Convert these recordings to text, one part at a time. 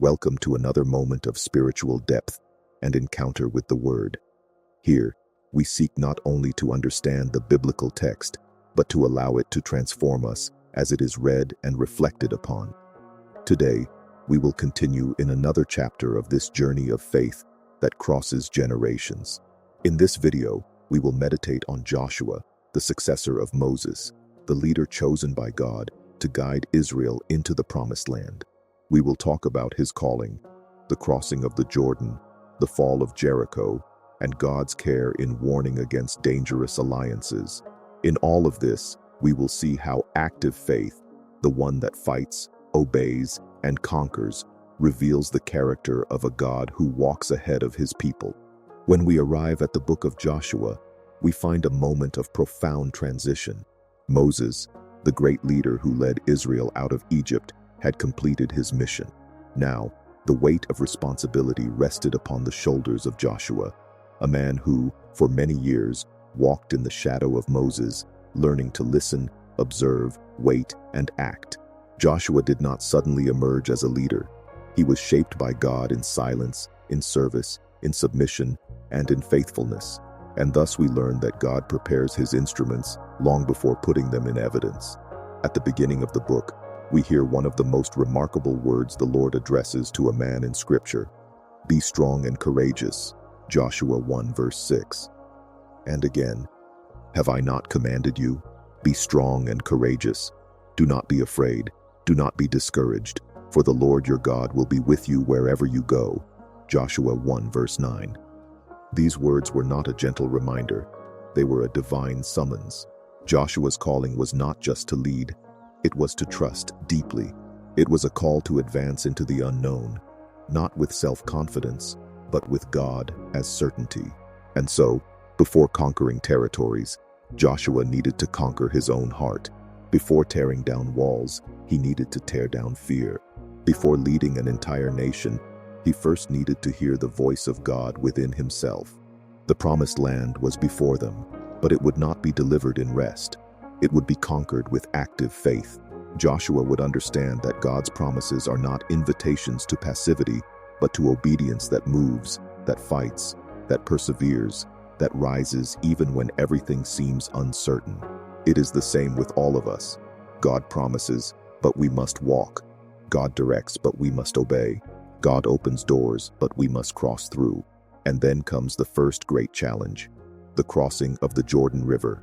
Welcome to another moment of spiritual depth and encounter with the Word. Here, we seek not only to understand the biblical text, but to allow it to transform us as it is read and reflected upon. Today, we will continue in another chapter of this journey of faith that crosses generations. In this video, we will meditate on Joshua, the successor of Moses, the leader chosen by God to guide Israel into the Promised Land. We will talk about his calling, the crossing of the Jordan, the fall of Jericho, and God's care in warning against dangerous alliances. In all of this, we will see how active faith, the one that fights, obeys, and conquers, reveals the character of a God who walks ahead of his people. When we arrive at the book of Joshua, we find a moment of profound transition. Moses, the great leader who led Israel out of Egypt, had completed his mission. Now, the weight of responsibility rested upon the shoulders of Joshua, a man who, for many years, walked in the shadow of Moses, learning to listen, observe, wait, and act. Joshua did not suddenly emerge as a leader. He was shaped by God in silence, in service, in submission, and in faithfulness. And thus we learn that God prepares his instruments long before putting them in evidence. At the beginning of the book, we hear one of the most remarkable words the Lord addresses to a man in Scripture. Be strong and courageous, Joshua 1 verse 6. And again, have I not commanded you? Be strong and courageous. Do not be afraid, do not be discouraged, for the Lord your God will be with you wherever you go. Joshua 1 verse 9. These words were not a gentle reminder, they were a divine summons. Joshua's calling was not just to lead, it was to trust deeply. It was a call to advance into the unknown, not with self-confidence, but with God as certainty. And so, before conquering territories, Joshua needed to conquer his own heart. Before tearing down walls, he needed to tear down fear. Before leading an entire nation, he first needed to hear the voice of God within himself. The Promised Land was before them, but it would not be delivered in rest. It would be conquered with active faith. Joshua would understand that God's promises are not invitations to passivity, but to obedience that moves, that fights, that perseveres, that rises even when everything seems uncertain. It is the same with all of us. God promises, but we must walk. God directs, but we must obey. God opens doors, but we must cross through. And then comes the first great challenge, the crossing of the Jordan River.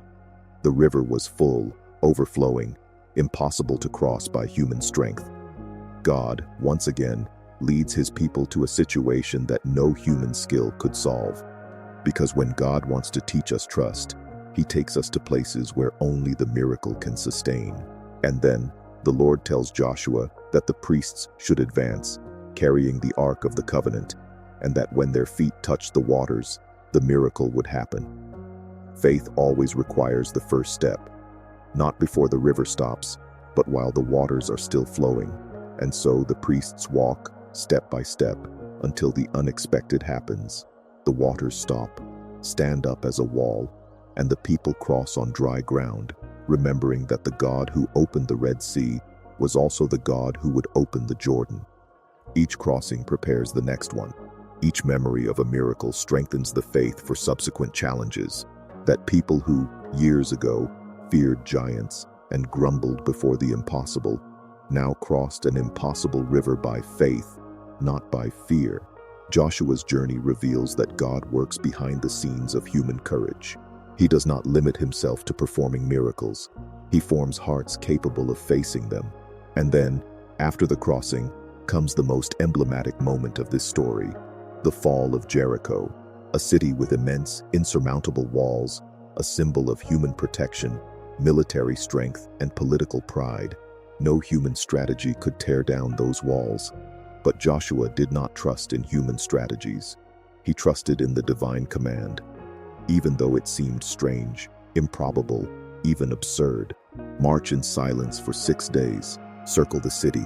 The river was full, overflowing, impossible to cross by human strength. God, once again, leads his people to a situation that no human skill could solve. Because when God wants to teach us trust, he takes us to places where only the miracle can sustain. And then, the Lord tells Joshua that the priests should advance, carrying the Ark of the Covenant, and that when their feet touched the waters, the miracle would happen. Faith always requires the first step, not before the river stops, but while the waters are still flowing. And so the priests walk, step by step, until the unexpected happens. The waters stop, stand up as a wall, and the people cross on dry ground, remembering that the God who opened the Red Sea was also the God who would open the Jordan. Each crossing prepares the next one. Each memory of a miracle strengthens the faith for subsequent challenges. That people who, years ago, feared giants and grumbled before the impossible, now crossed an impossible river by faith, not by fear. Joshua's journey reveals that God works behind the scenes of human courage. He does not limit himself to performing miracles. He forms hearts capable of facing them. And then, after the crossing, comes the most emblematic moment of this story, the fall of Jericho, a city with immense, insurmountable walls, a symbol of human protection, military strength, and political pride. No human strategy could tear down those walls. But Joshua did not trust in human strategies. He trusted in the divine command. Even though it seemed strange, improbable, even absurd, march in silence for 6 days, circle the city,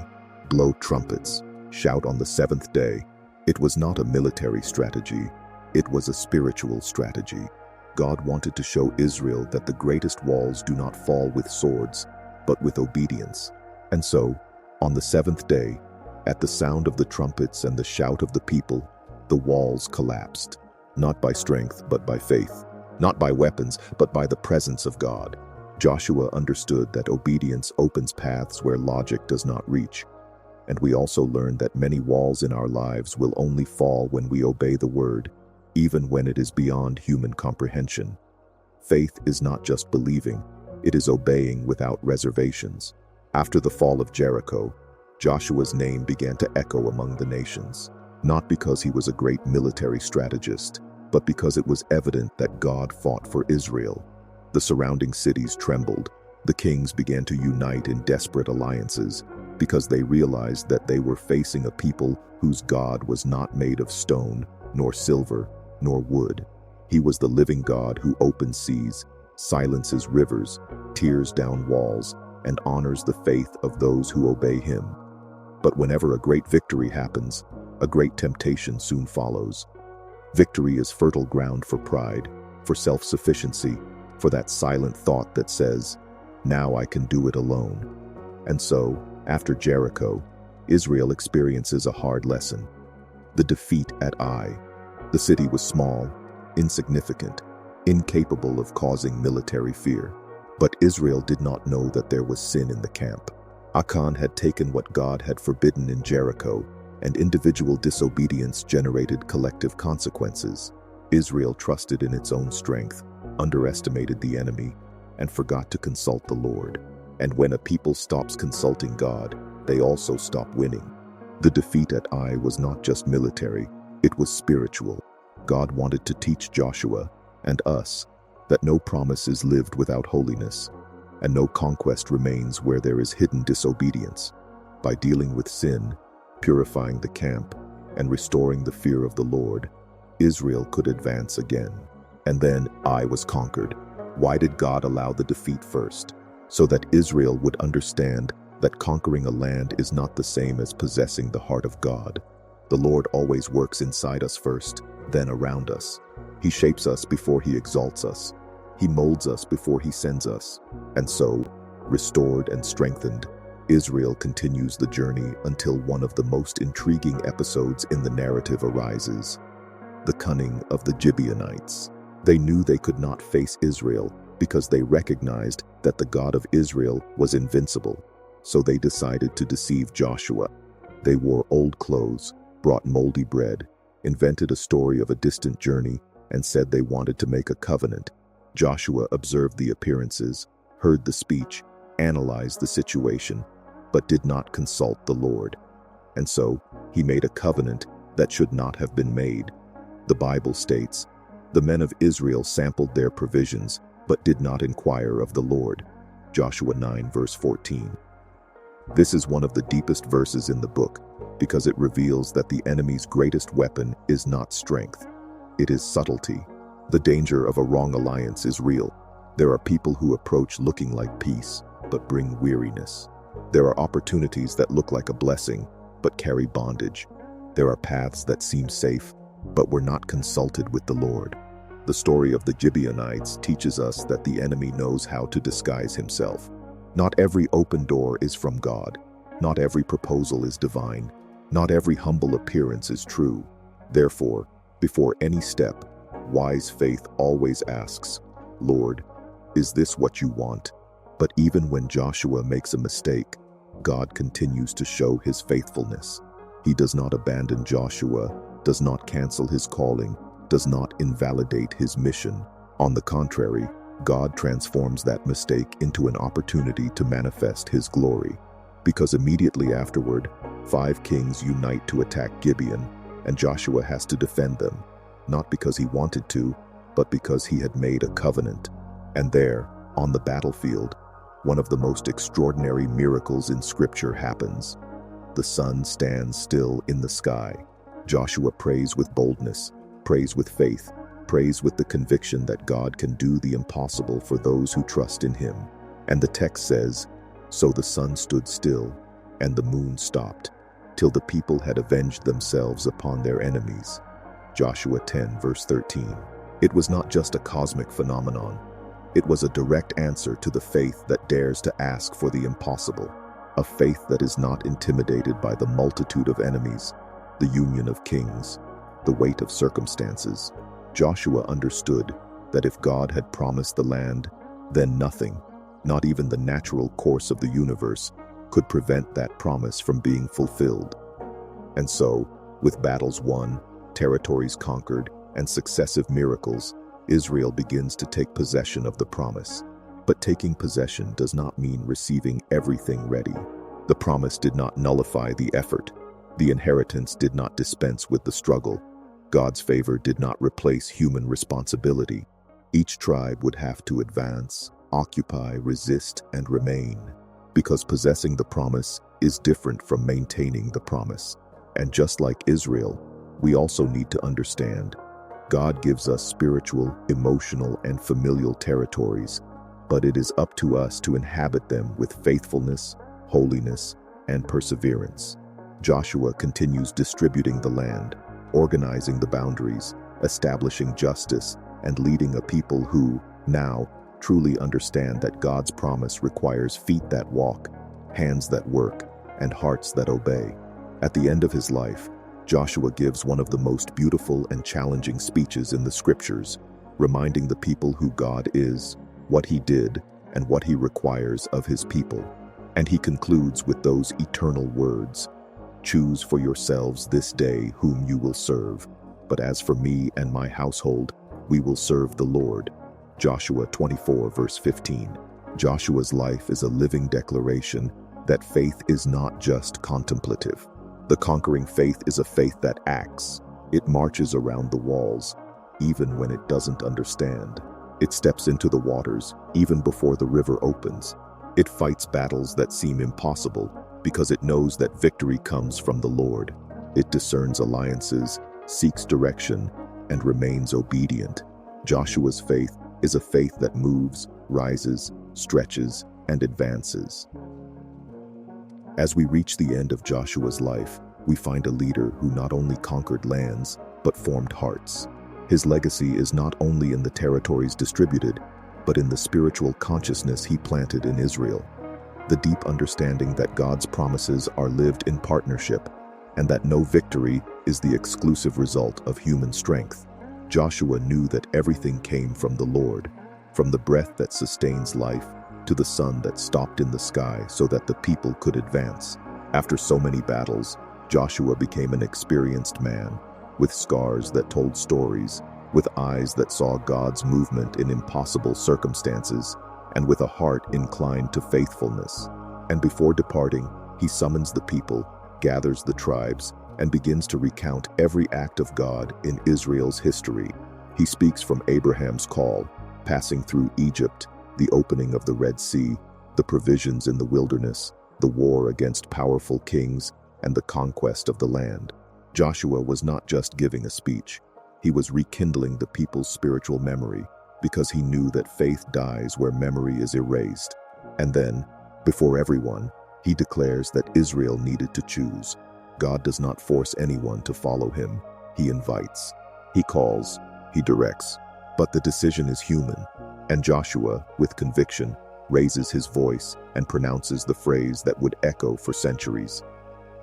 blow trumpets, shout on the 7th day. It was not a military strategy, it was a spiritual strategy. God wanted to show Israel that the greatest walls do not fall with swords, but with obedience. And so, on the 7th day, At the sound of the trumpets and the shout of the people, the walls collapsed, not by strength but by faith, not by weapons but by the presence of God. Joshua understood that obedience opens paths where logic does not reach. And we also learned that many walls in our lives will only fall when we obey the word, even when it is beyond human comprehension. Faith is not just believing, it is obeying without reservations. After the fall of Jericho, Joshua's name began to echo among the nations, not because he was a great military strategist, but because it was evident that God fought for Israel. The surrounding cities trembled. The kings began to unite in desperate alliances because they realized that they were facing a people whose God was not made of stone, nor silver, nor wood. He was the living God who opens seas, silences rivers, tears down walls, and honors the faith of those who obey him. But whenever a great victory happens, a great temptation soon follows. Victory is fertile ground for pride, for self-sufficiency, for that silent thought that says, "Now I can do it alone." And so, after Jericho, Israel experiences a hard lesson. The defeat at Ai. The city was small, insignificant, incapable of causing military fear. But Israel did not know that there was sin in the camp. Achan had taken what God had forbidden in Jericho, and individual disobedience generated collective consequences. Israel trusted in its own strength, underestimated the enemy, and forgot to consult the Lord. And when a people stops consulting God, they also stop winning. The defeat at Ai was not just military, it was spiritual. God wanted to teach Joshua, and us, that no promise is lived without holiness, and no conquest remains where there is hidden disobedience. By dealing with sin, purifying the camp, and restoring the fear of the Lord, Israel could advance again. And then Ai was conquered. Why did God allow the defeat first? So that Israel would understand that conquering a land is not the same as possessing the heart of God. The Lord always works inside us first, then around us. He shapes us before he exalts us. He molds us before he sends us. And so, restored and strengthened, Israel continues the journey until one of the most intriguing episodes in the narrative arises: the cunning of the Gibeonites. They knew they could not face Israel because they recognized that the God of Israel was invincible. So they decided to deceive Joshua. They wore old clothes, brought moldy bread, invented a story of a distant journey, and said they wanted to make a covenant. Joshua observed the appearances, heard the speech, analyzed the situation, but did not consult the Lord. And so, he made a covenant that should not have been made. The Bible states, "The men of Israel sampled their provisions, but did not inquire of the Lord." Joshua 9 verse 14. This is one of the deepest verses in the book, because it reveals that the enemy's greatest weapon is not strength. It is subtlety. The danger of a wrong alliance is real. There are people who approach looking like peace, but bring weariness. There are opportunities that look like a blessing, but carry bondage. There are paths that seem safe, but were not consulted with the Lord. The story of the Gibeonites teaches us that the enemy knows how to disguise himself. Not every open door is from God. Not every proposal is divine. Not every humble appearance is true. Therefore, before any step, wise faith always asks, "Lord, is this what you want?" But even when Joshua makes a mistake, God continues to show his faithfulness. He does not abandon Joshua, does not cancel his calling, does not invalidate his mission. On the contrary, God transforms that mistake into an opportunity to manifest his glory. Because immediately afterward, 5 kings unite to attack Gibeon, and Joshua has to defend them, not because he wanted to, but because he had made a covenant. And there, on the battlefield, one of the most extraordinary miracles in Scripture happens. The sun stands still in the sky. Joshua prays with boldness, prays with faith, prays with the conviction that God can do the impossible for those who trust in him. And the text says, "So the sun stood still, and the moon stopped, till the people had avenged themselves upon their enemies." Joshua 10 verse 13. It was not just a cosmic phenomenon. It was a direct answer to the faith that dares to ask for the impossible. a faith that is not intimidated by the multitude of enemies, the union of kings, the weight of circumstances. Joshua understood that if God had promised the land, then nothing, not even the natural course of the universe, could prevent that promise from being fulfilled. And so, with battles won, territories conquered, and successive miracles, Israel begins to take possession of the promise. But taking possession does not mean receiving everything ready. The promise did not nullify the effort. The inheritance did not dispense with the struggle. God's favor did not replace human responsibility. Each tribe would have to advance, occupy, resist, and remain, because possessing the promise is different from maintaining the promise. And just like Israel, we also need to understand God gives us spiritual, emotional, and familial territories, but it is up to us to inhabit them with faithfulness, holiness, and perseverance. Joshua continues distributing the land, organizing the boundaries, establishing justice, and leading a people who, now, truly understand that God's promise requires feet that walk, hands that work, and hearts that obey. At the end of his life, Joshua gives one of the most beautiful and challenging speeches in the scriptures, reminding the people who God is, what he did, and what he requires of his people. And he concludes with those eternal words, "Choose for yourselves this day whom you will serve, but as for me and my household, we will serve the Lord." Joshua 24 verse 15. Joshua's life is a living declaration that faith is not just contemplative. The conquering faith is a faith that acts. It marches around the walls, even when it doesn't understand. It steps into the waters, even before the river opens. It fights battles that seem impossible, because it knows that victory comes from the Lord. It discerns alliances, seeks direction, and remains obedient. Joshua's faith is a faith that moves, rises, stretches, and advances. As we reach the end of Joshua's life, we find a leader who not only conquered lands, but formed hearts. His legacy is not only in the territories distributed, but in the spiritual consciousness he planted in Israel. The deep understanding that God's promises are lived in partnership, and that no victory is the exclusive result of human strength. Joshua knew that everything came from the Lord, from the breath that sustains life to the sun that stopped in the sky so that the people could advance. After so many battles, Joshua became an experienced man, with scars that told stories, with eyes that saw God's movement in impossible circumstances, and with a heart inclined to faithfulness. And before departing, he summons the people, gathers the tribes, and begins to recount every act of God in Israel's history. He speaks from Abraham's call, passing through Egypt, the opening of the Red Sea, the provisions in the wilderness, the war against powerful kings, and the conquest of the land. Joshua was not just giving a speech. He was rekindling the people's spiritual memory, because he knew that faith dies where memory is erased. And then, before everyone, he declares that Israel needed to choose. God does not force anyone to follow him. He invites. He calls. He directs. But the decision is human. And Joshua, with conviction, raises his voice and pronounces the phrase that would echo for centuries.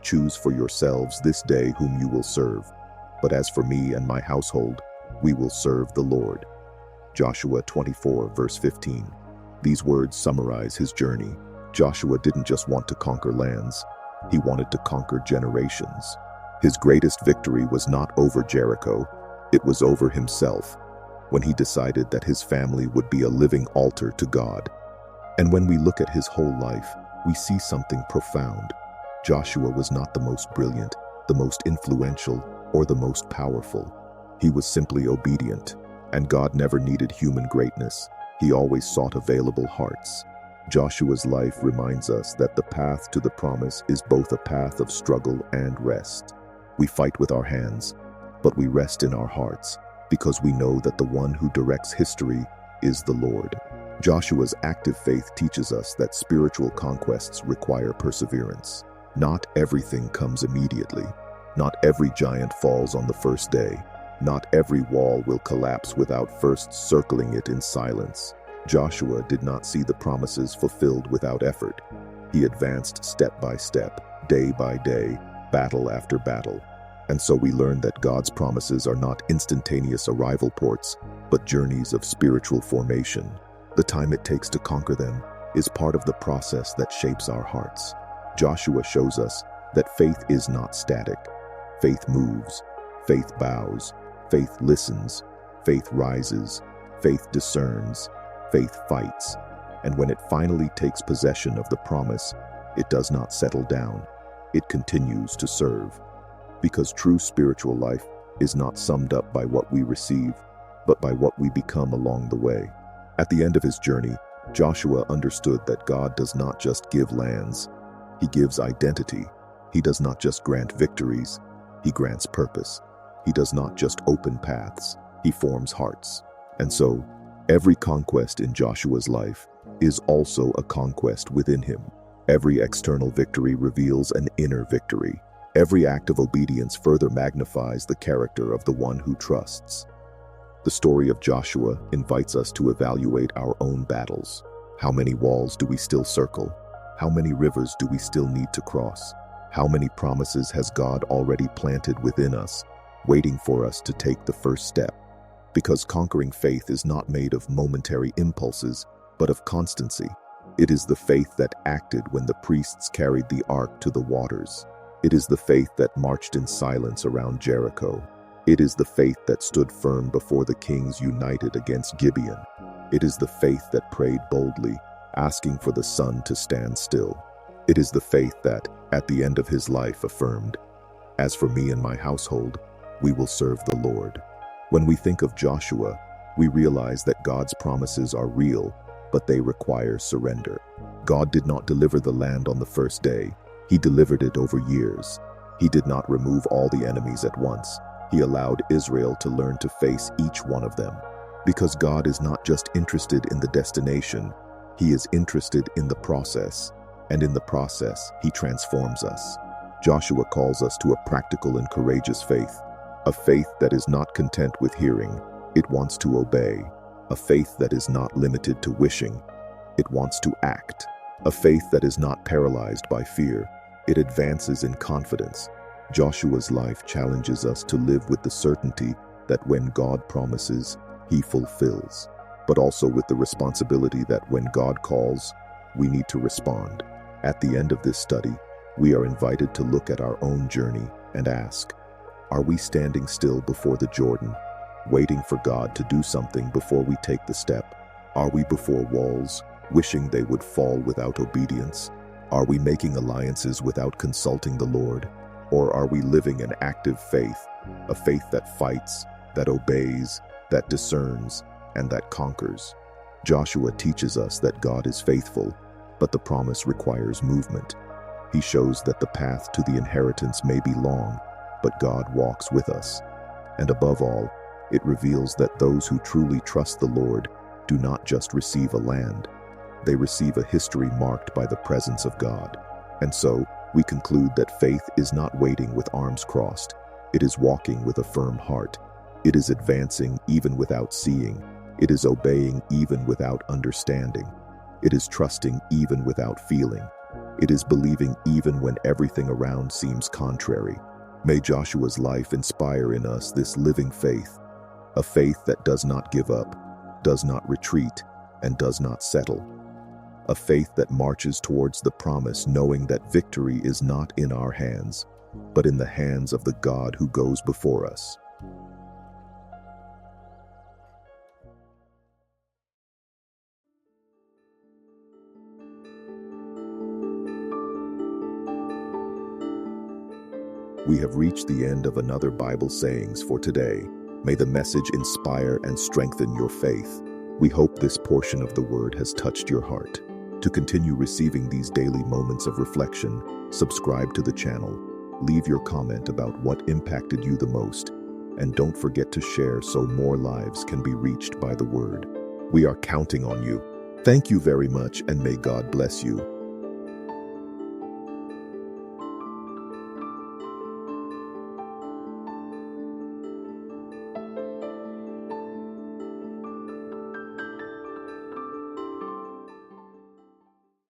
"Choose for yourselves this day whom you will serve. But as for me and my household, we will serve the Lord." Joshua 24 verse 15. These words summarize his journey. Joshua didn't just want to conquer lands. He wanted to conquer generations. His greatest victory was not over Jericho. It was over himself, when he decided that his family would be a living altar to God. And when we look at his whole life, we see something profound. Joshua was not the most brilliant, the most influential, or the most powerful. He was simply obedient, and God never needed human greatness. He always sought available hearts. Joshua's life reminds us that the path to the promise is both a path of struggle and rest. We fight with our hands, but we rest in our hearts, because we know that the one who directs history is the Lord. Joshua's active faith teaches us that spiritual conquests require perseverance. Not everything comes immediately. Not every giant falls on the first day. Not every wall will collapse without first circling it in silence. Joshua did not see the promises fulfilled without effort. He advanced step by step, day by day, battle after battle. And so we learn that God's promises are not instantaneous arrival ports, but journeys of spiritual formation. The time it takes to conquer them is part of the process that shapes our hearts. Joshua shows us that faith is not static. Faith moves, faith bows, faith listens, faith rises, faith discerns, faith fights. And when it finally takes possession of the promise, it does not settle down. It continues to serve. Because true spiritual life is not summed up by what we receive, but by what we become along the way. At the end of his journey, Joshua understood that God does not just give lands. He gives identity. He does not just grant victories. He grants purpose. He does not just open paths. He forms hearts. And so, every conquest in Joshua's life is also a conquest within him. Every external victory reveals an inner victory. Every act of obedience further magnifies the character of the one who trusts. The story of Joshua invites us to evaluate our own battles. How many walls do we still circle? How many rivers do we still need to cross? How many promises has God already planted within us, waiting for us to take the first step? Because conquering faith is not made of momentary impulses, but of constancy. It is the faith that acted when the priests carried the ark to the waters. It is the faith that marched in silence around Jericho. It is the faith that stood firm before the kings united against Gibeon. It is the faith that prayed boldly, asking for the sun to stand still. It is the faith that, at the end of his life, affirmed, "As for me and my household, we will serve the Lord." When we think of Joshua, we realize that God's promises are real, but they require surrender. God did not deliver the land on the first day. He delivered it over years. He did not remove all the enemies at once. He allowed Israel to learn to face each one of them. Because God is not just interested in the destination, He is interested in the process. And in the process, He transforms us. Joshua calls us to a practical and courageous faith. A faith that is not content with hearing. It wants to obey. A faith that is not limited to wishing. It wants to act. A faith that is not paralyzed by fear. It advances in confidence. Joshua's life challenges us to live with the certainty that when God promises, He fulfills, but also with the responsibility that when God calls, we need to respond. At the end of this study, we are invited to look at our own journey and ask, are we standing still before the Jordan, waiting for God to do something before we take the step? Are we before walls, wishing they would fall without obedience? Are we making alliances without consulting the Lord? Or are we living an active faith, a faith that fights, that obeys, that discerns, and that conquers? Joshua teaches us that God is faithful, but the promise requires movement. He shows that the path to the inheritance may be long, but God walks with us. And above all, it reveals that those who truly trust the Lord do not just receive a land, they receive a history marked by the presence of God. And so, we conclude that faith is not waiting with arms crossed. It is walking with a firm heart. It is advancing even without seeing. It is obeying even without understanding. It is trusting even without feeling. It is believing even when everything around seems contrary. May Joshua's life inspire in us this living faith, a faith that does not give up, does not retreat, and does not settle. A faith that marches towards the promise, knowing that victory is not in our hands, but in the hands of the God who goes before us. We have reached the end of another Bible Sayings for today. May the message inspire and strengthen your faith. We hope this portion of the Word has touched your heart. To continue receiving these daily moments of reflection, subscribe to the channel, leave your comment about what impacted you the most, and don't forget to share so more lives can be reached by the Word. We are counting on you. Thank you very much, and may God bless you.